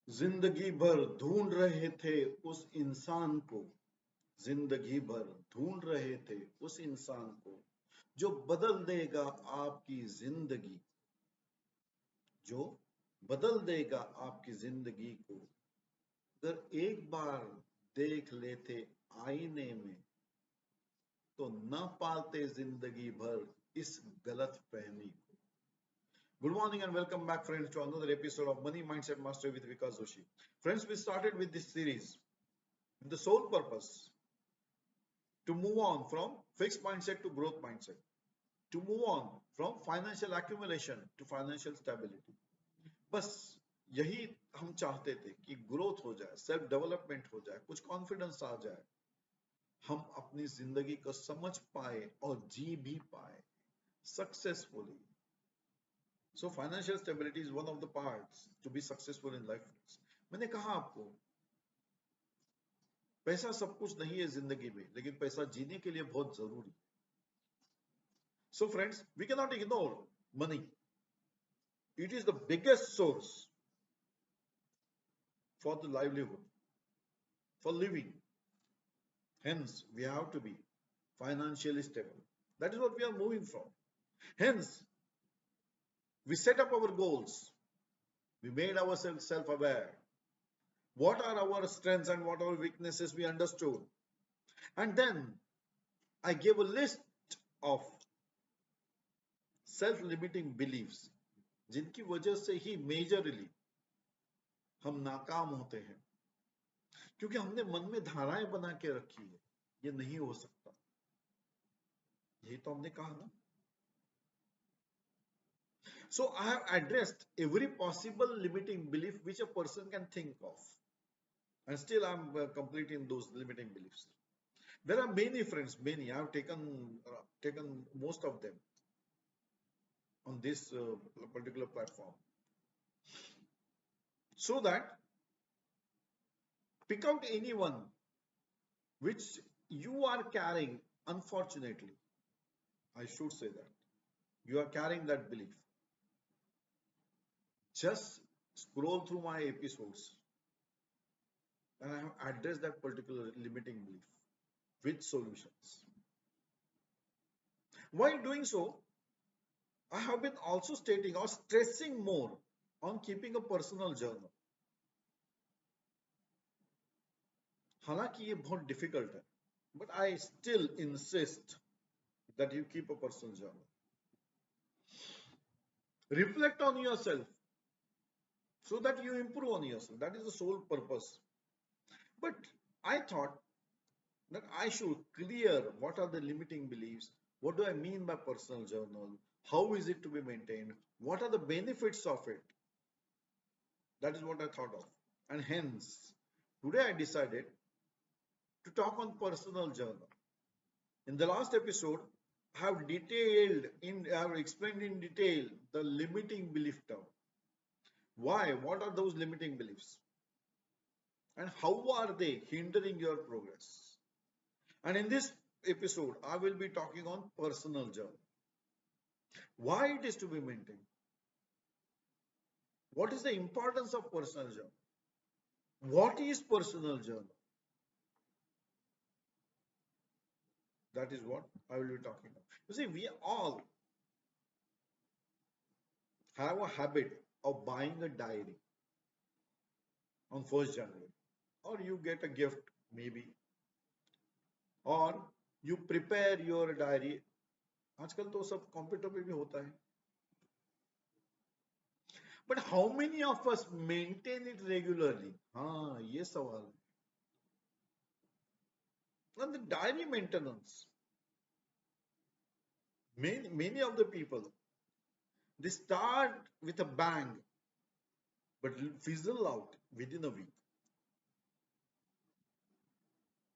जिंदगी भर ढूंढ रहे थे उस इंसान को, जिंदगी भर ढूंढ रहे थे उस इंसान को जो बदल देगा आपकी जिंदगी, जो बदल देगा आपकी जिंदगी को। अगर एक बार देख लेते आईने में तो न पाते जिंदगी भर इस गलत फहमी को। Good morning and welcome back, friends, to another episode of Money Mindset Mastery with Vkas Joshi. Friends, we started with this series with the sole purpose to move on from fixed mindset to growth mindset, to move on from financial accumulation to financial stability. बस यही हम चाहते थे कि growth हो जाए, self development हो जाए, कुछ कॉन्फिडेंस आ जाए, हम अपनी जिंदगी को समझ पाए और जी भी पाए successfully. So financial stability is one of the parts to be successful in life. मैंने कहा आपको पैसा सब कुछ नहीं है जिंदगी में, लेकिन पैसा जीने के लिए बहुत जरूरी. So friends, we cannot ignore money. It is the biggest source for the livelihood, for living. Hence, we have to be financially stable. That is what we are moving from. Hence, we set up our goals. We made ourselves self-aware. What are our strengths and what are our weaknesses we understood. And then I gave a list of self-limiting beliefs जिनकी वजह से ही majorly हम नाकाम होते हैं, क्योंकि हमने मन में धाराएं बना के रखी है, ये नहीं हो सकता. यही तो हमने कहा ना. So I have addressed every possible limiting belief which a person can think of, and still I'm completing those limiting beliefs. There are many, friends, many. I have taken most of them on this particular platform, so that pick out anyone which you are carrying. Unfortunately, I should say that you are carrying that belief. Just scroll through my episodes and I have addressed that particular limiting belief with solutions. While doing so, I have been also stating or stressing more on keeping a personal journal. हालांकि ये बहुत difficult है, but I still insist that you keep a personal journal. Reflect on yourself so that you improve on yourself. That is the sole purpose. But I thought that I should clear what are the limiting beliefs, what do I mean by personal journal, how is it to be maintained, what are the benefits of it. That is what I thought of. And hence, today I decided to talk on personal journal. In the last episode, I have explained in detail the limiting belief term. Why? What are those limiting beliefs? And how are they hindering your progress? And in this episode, I will be talking on personal journal. Why it is to be maintained? What is the importance of personal journal? What is personal journal? That is what I will be talking about. You see, we all have a habit of buying a diary on 1st January, or you get a gift maybe, or you prepare your diary. आजकल तो सब computer पे भी होता है. But how many of us maintain it regularly? हाँ, ये सवाल है. And the diary maintenance, many of the people, they start with a bang, but fizzle out within a week.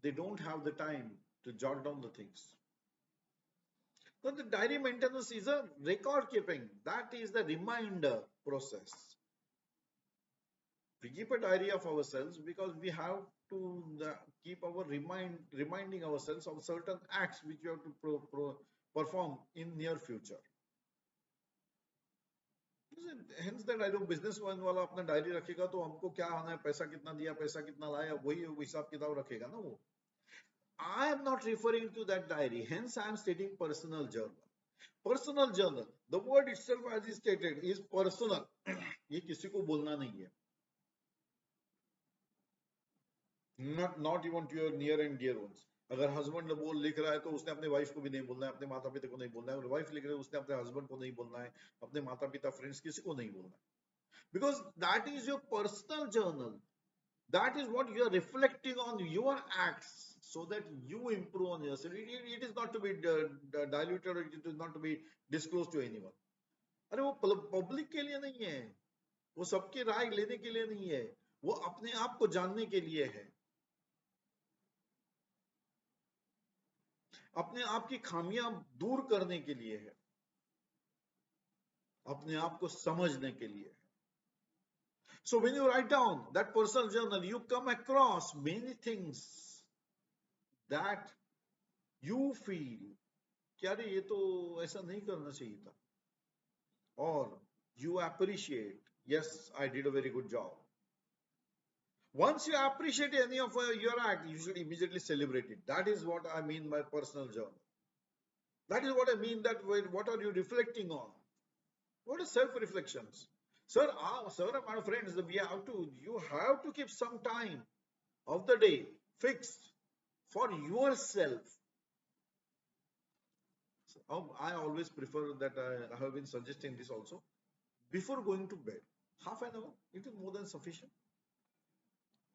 They don't have the time to jot down the things. So the diary maintenance is a record keeping. That is the reminder process. We keep a diary of ourselves because we have to keep our reminding ourselves of certain acts which we have to perform in near future. Hence that I do business वाला अपना diary रखेगा तो हमको क्या आना है, पैसा कितना दिया, पैसा कितना लाया, वही हिसाब किताब रखेगा ना वो. I am not referring to that diary. Hence, I am stating personal journal. Personal journal. The word itself, as is stated, is personal. ये किसी को बोलना नहीं है. Not even to your near and dear ones. अगर husband बोल लिख रहा है तो उसने अपने वाइफ को भी नहीं बोलना है, अपने माता पिता को नहीं बोलना है. अगर वाइफ लिख रहा है उसने अपने हस्बैंड को नहीं बोलना है, अपने माता पिता फ्रेंड्स किसी को नहीं बोलना है. Because that is your personal journal. That is what you are reflecting on your acts so that you improve on yourself. It is not to be diluted, or it is not to be disclosed to anyone. अरे वो public के लिए नहीं है, वो सबकी राय लेने के लिए नहीं है, वो अपने आप को जानने के लिए है, अपने आप की खामियां दूर करने के लिए है, अपने आप को समझने के लिए है. So when you write down that personal journal, you come across many things that you feel कि अरे ये तो ऐसा नहीं करना चाहिए था, or you appreciate, yes, I did a very good job. Once you appreciate any of your act, you should immediately celebrate it. That is what I mean by personal journal. That is what I mean that what are you reflecting on? What is self-reflections? Sir, my friends, you have to keep some time of the day fixed for yourself. So, I always prefer that I have been suggesting this also. Before going to bed, half an hour, it is more than sufficient.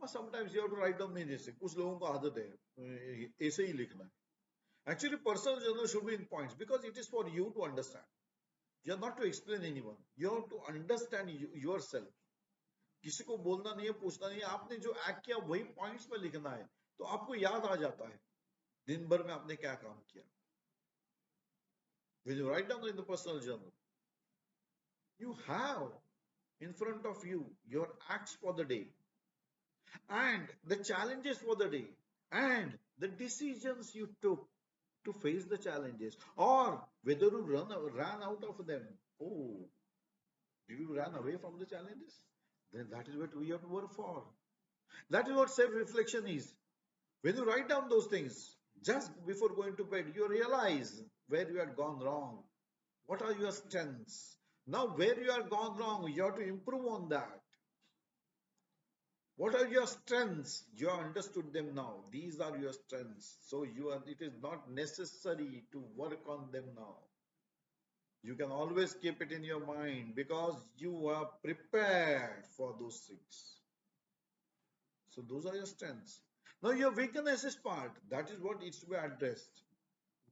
But sometimes you have to write down many things. कुछ लोगों को आदत है ऐसे ही लिखना है. Actually, personal journal should be in points because it is for you to understand. You are not to explain anyone. You have to understand yourself. किसी को बोलना नहीं है, पूछना नहीं है. आपने जो एक्ट किया वही पॉइंट्स में लिखना है, तो आपको याद आ जाता है दिन भर में आपने क्या काम किया. When you write down in the personal journal, you have in front of you your acts for the day and the challenges for the day and the decisions you took to face the challenges, or whether you ran out of them. Oh, did you run away from the challenges? Then that is what we have to work for. That is what self-reflection is. When you write down those things, just before going to bed, you realize where you had gone wrong. What are your strengths? Now, where you are gone wrong, you have to improve on that. What are your strengths? You have understood them now. These are your strengths. So it is not necessary to work on them now. You can always keep it in your mind because you are prepared for those things. So those are your strengths. Now your weaknesses part, that is what needs to be addressed.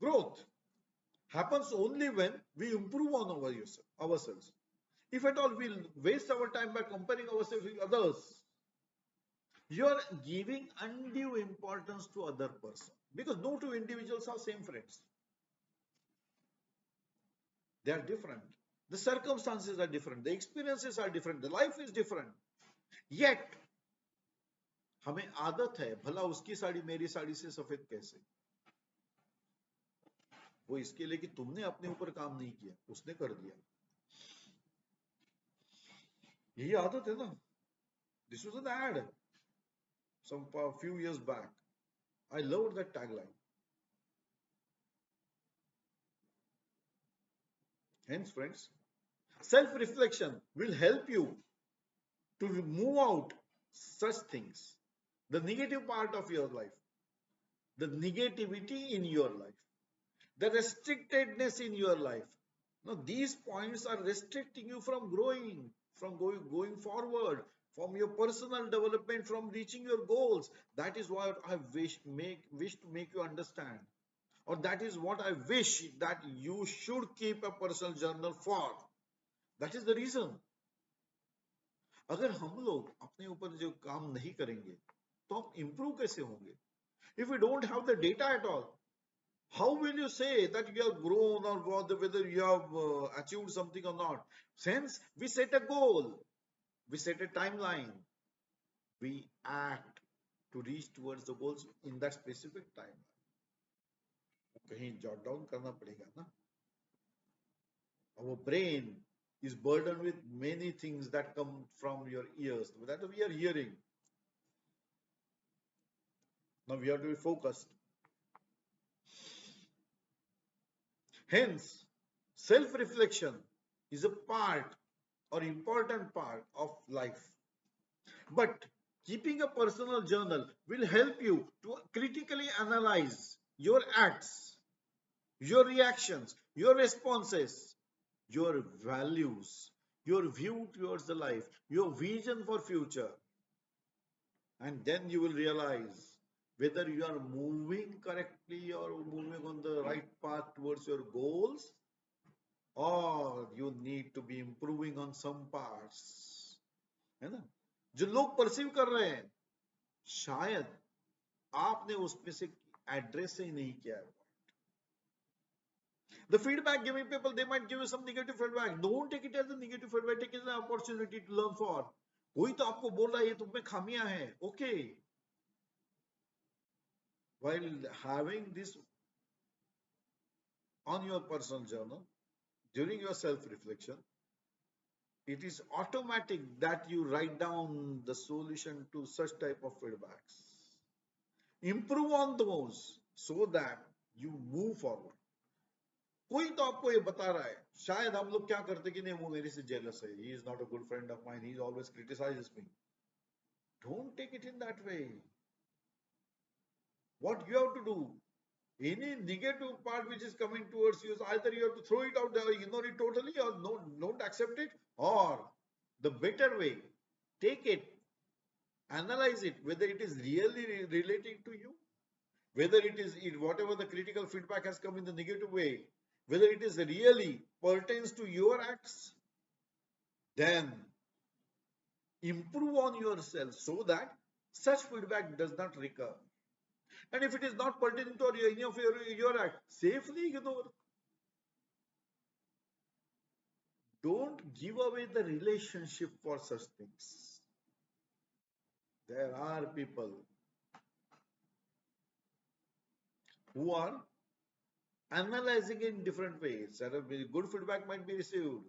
Growth happens only when we improve on ourselves. If at all we waste our time by comparing ourselves with others, you are giving undue importance to other person, because no two individuals are same friends. They are different. The circumstances are different. The experiences are different. The life is different. Yet, हमें आदत है, भला उसकी साड़ी मेरी साड़ी से सफेद कैसे? वो इसके लिए कि तुमने अपने ऊपर काम नहीं किया, उसने कर दिया. यही आदत है ना. This was an ad some few years back. I loved that tagline. Hence, friends, self-reflection will help you to move out such things. The negative part of your life, the negativity in your life, the restrictedness in your life. Now, these points are restricting you from growing, from going forward, from your personal development, from reaching your goals. That is what I wish to make you understand. Or that is what I wish that you should keep a personal journal for. That is the reason. अगर हम लोग अपने ऊपर जो काम नहीं करेंगे तो हम improve कैसे होंगे? If we don't have the data at all, how will you say that you have grown or whether you have achieved something or not? Since we set a goal, we set a timeline, we act to reach towards the goals in that specific timeline. कहीं jot down करना पड़ेगा ना. Our brain is burdened with many things that come from your ears that we are hearing. Now we have to be focused. Hence, self-reflection is a part or important part of life. But keeping a personal journal will help you to critically analyze your acts, your reactions, your responses, your values, your view towards the life, your vision for future. And then you will realize whether you are moving correctly or moving on the right path towards your goals, or you need to be improving on some parts, है ना? जो लोग perceive कर रहे हैं शायद आपने उसमें से एड्रेस ही नहीं किया है. The feedback giving people, they might give you some negative feedback. Don't take it as a negative feedback. Take it as an opportunity to learn for. कोई तो आपको बोल रहा है ये तुम में खामियां हैं. Okay. While having this on your personal journal, during your self-reflection, it is automatic that you write down the solution to such type of feedbacks. Improve on those so that you move forward. कोई तो आपको ये बता रहा है. शायद हम लोग क्या करते कि नहीं वो मेरे से jealous है. He is not a good friend of mine. He always criticizes me. Don't take it in that way. What you have to do, any negative part which is coming towards you, either you have to throw it out there, ignore it totally, or no, don't accept it, or the better way, take it, analyze it, whether it is really relating to you, whether it is whatever the critical feedback has come in the negative way, whether it is really pertains to your acts, then improve on yourself so that such feedback does not recur. And if it is not pertaining to any of your act, safely ignore. Don't give away the relationship for such things. There are people who are analyzing in different ways. Good feedback might be received.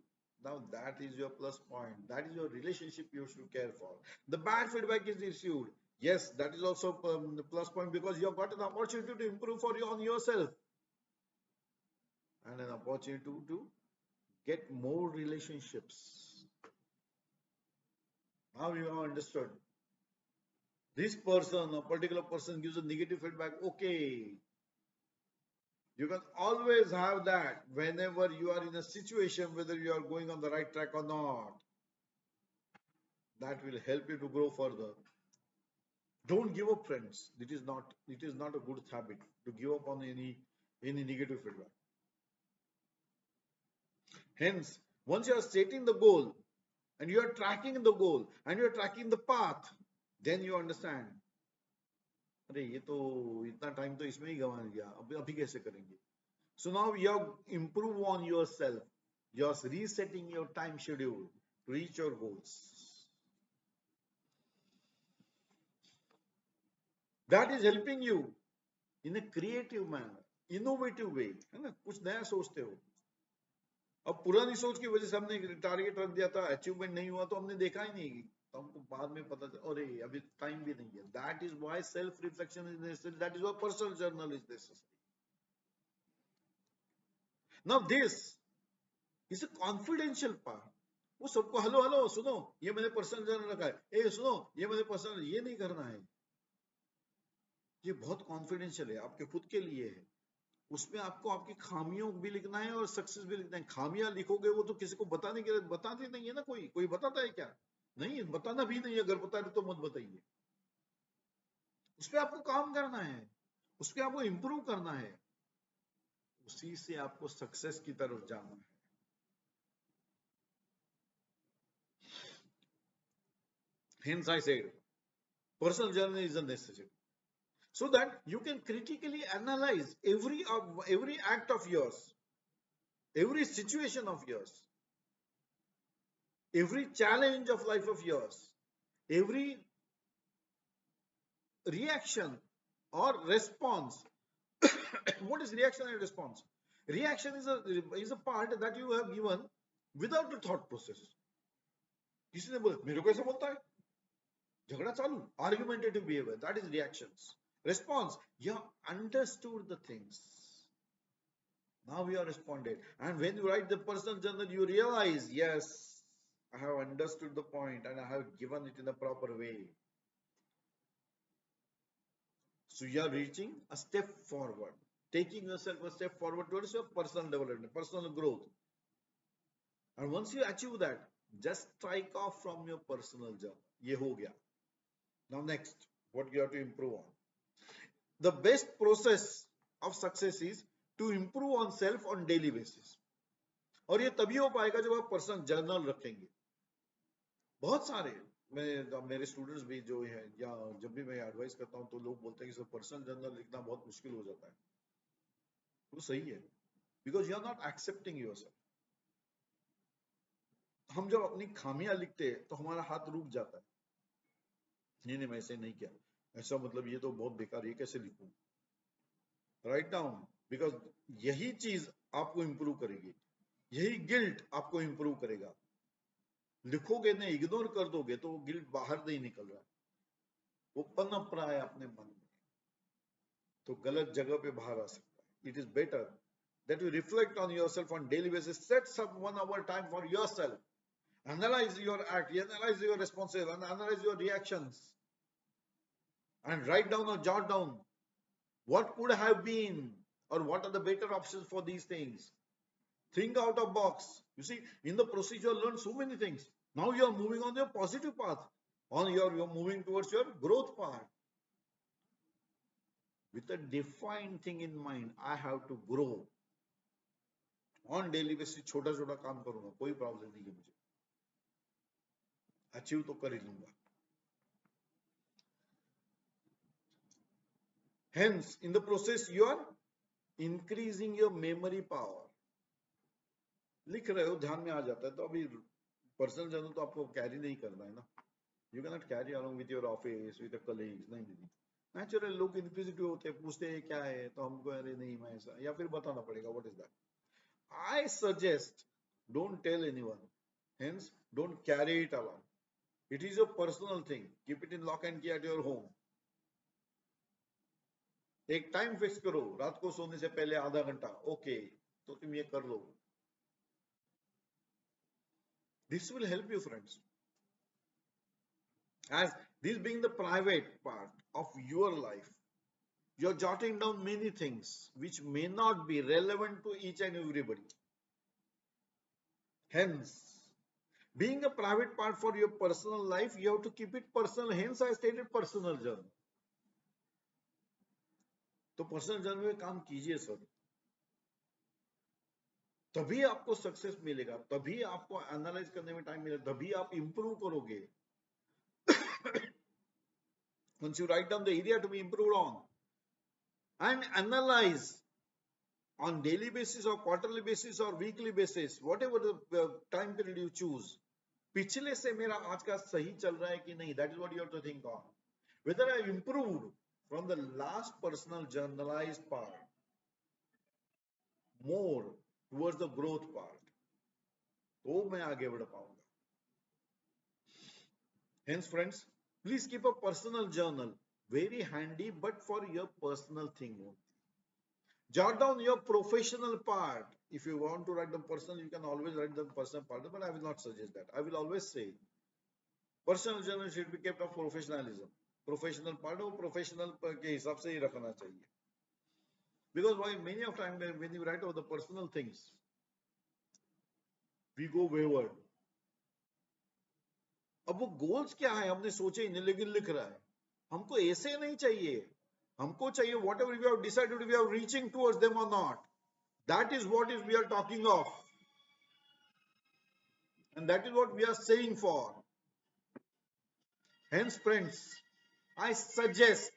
Now that is your plus point. That is your relationship you should care for. The bad feedback is received. Yes, that is also the plus point because you have got an opportunity to improve on yourself and an opportunity to get more relationships. Now you have understood. This person, a particular person gives a negative feedback. Okay. You can always have that whenever you are in a situation, whether you are going on the right track or not. That will help you to grow further. Don't give up, friends. It is not a good habit to give up on any negative feedback. Hence, once you are setting the goal and you are tracking the goal and you are tracking the path, then you understand. अरे ये तो इतना time तो इसमें ही गंवा दिया, अभी कैसे करेंगे? So now you have improve on yourself. You're resetting your time schedule to reach your goals. That is helping you in a creative manner, innovative way. है ना? कुछ नया सोचते हो. अब पुरानी सोच की वजह से हमने टारगेट रख दिया था, अचीवमेंट नहीं हुआ तो हमने देखा ही नहीं. तो हमको बाद में पता चला अरे अभी टाइम भी नहीं है. That is why self reflection is necessary. That is why personal journal is necessary. Now this is a confidential part. वो सबको हेलो हेलो सुनो ये मैंने पर्सनल जर्नल रखा है, ए सुनो ये मैंने पर्सनल, ये नहीं करना है. ये बहुत कॉन्फिडेंशियल है, आपके खुद के लिए है. उसमें आपको आपकी खामियों भी लिखना है और सक्सेस भी लिखना है. खामियां लिखोगे वो तो किसी को बताने के लिए बताते नहीं है ना. कोई बताता है क्या? नहीं, बताना भी नहीं. अगर बता रहे तो मत बताइए. उस पर आपको काम करना है, उस पर आपको इंप्रूव करना है, उसी से आपको सक्सेस की तरफ जाना है. Hence I said personal journal is a necessity, so that you can critically analyze every act of yours, every situation of yours, every challenge of life of yours, every reaction or response. What is reaction and response? Reaction is a part that you have given without a thought process. किसी ने बोला मेरे को ऐसा बोलता है, झगड़ा चालू, argumentative behaviour, that is reactions. Response, you understood the things. Now you are responded. And when you write the personal journal, you realize, yes, I have understood the point and I have given it in the proper way. So you are reaching a step forward, taking yourself a step forward towards your personal development, personal growth. And once you achieve that, just strike off from your personal journal. Ye ho gaya. Now next, what you have to improve on. The best process of success is to improve on self on daily basis. और ये तभी हो पाएगा जब आप personal journal रखेंगे. बहुत सारे मेरे स्टूडेंट्स भी जो है, या जब भी मैं एडवाइस करता हूँ तो लोग बोलते हैं कि सर पर्सनल जर्नल लिखना बहुत मुश्किल हो जाता है. वो सही है, because you are not accepting yourself. हम जब अपनी खामियां लिखते हैं तो हमारा हाथ रुक जाता है. नहीं नहीं, मैं ऐसे नहीं किया, ऐसा मतलब ये तो बहुत बेकार, ये कैसे लिखूं. राइट डाउन, बिकॉज यही चीज आपको इंप्रूव करेगी, यही गिल्ट आपको इंप्रूव करेगा. लिखोगे नहीं, इग्नोर कर दोगे तो वो गिल्ट बाहर नहीं निकल रहा है, वो पनप रहा है अपने मन में, तो गलत जगह पे बाहर आ सकता है. It is better that you reflect on yourself on daily basis. Set some 1 hour time for yourself. Analyze your act, analyze your responses, and analyze your reactions, and write down or jot down what could have been or what are the better options for these things. Think out of box. You see, in the process you learn so many things. Now you are moving on your positive path, on you're moving towards your growth path with a defined thing in mind. I have to grow. On daily basis छोटा छोटा काम करूंगा, कोई problem नहीं है मुझे, achieve तो कर ही लूंगा. Hence, in the process, you are increasing your memory power. लिख रहे हो, ध्यान में आ जाता है, तो अभी पर्सनल जर्नल तो आपको कैरी नहीं करना है ना. You can not carry along with your office, with colleagues. नहीं नहीं, नेचुरल लोग इंक्विजिटिव होते हैं, पूछते हैं क्या है, तो हमको अरे नहीं मैं ऐसा, या फिर बताना पड़ेगा what is that. I suggest don't tell anyone. Hence, don't carry it along. It is your personal thing. Keep it in lock and key at your home. एक टाइम फिक्स करो, रात को सोने से पहले आधा घंटा, ओके, तो तुम ये कर लो. This will help you, friends. As this being the private part of your life, you're jotting down many things which may not be relevant to each and everybody. Hence, being a private part for your personal life, you have to keep it personal. Hence, I stated personal journal. तो personal journal में काम कीजिए sir, तभी आपको success मिलेगा, तभी आपको analyse करने में टाइम मिलेगा, तभी आप इंप्रूव करोगे. Once you write down the area to be improved on and analyze on daily basis or quarterly basis or weekly basis, whatever the time period you choose, पिछले से मेरा आज का सही चल रहा है कि नहीं, that is what you have to think on. Whether I improved from the last personal journalized part more towards the growth part, तो मैं आगे बढ़ पाऊंगा. Hence, friends, please keep a personal journal very handy, but for your personal thing only. Jot down your professional part. If you want to write the personal, you can always write the personal part, but I will not suggest that. I will always say personal journal should be kept of professionalism. Professional part हो, professional के हिसाब से ही रखना चाहिए. Because why many of time when you write about the personal things, we go wayward. अब वो goals क्या है हमने सोचे ही नहीं, लेकिन लिख रहा है. हमको ऐसे नहीं चाहिए, हमको चाहिए whatever we have decided, we are reaching towards them or not. That is what is we are talking of, and that is what we are saying for. Hence, friends, I suggest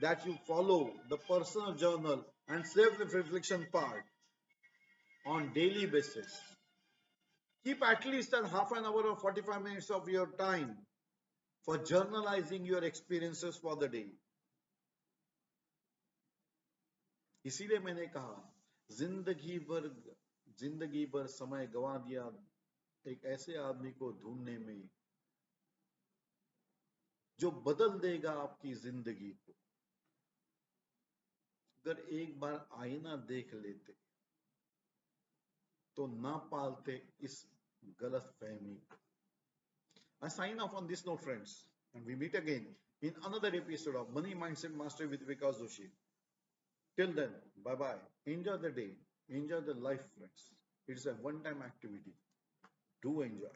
that you follow the personal journal and self-reflection part on daily basis. Keep at least a half an hour or 45 minutes of your time for journalizing your experiences for the day. इसीलिए मैंने कहा जिंदगी भर जिंदगी भर समय गंवा दिया एक ऐसे आदमी को ढूंढने में जो बदल देगा आपकी जिंदगी को। अगर एक बार आईना देख लेते तो ना पालते इस गलत फहमी को। I sign off on this note, friends, and we meet again in another episode of Money Mindset Mastery with Vkas Joshi. Till then, bye bye. Enjoy the day, enjoy the life, friends. It's a one time activity. Do enjoy.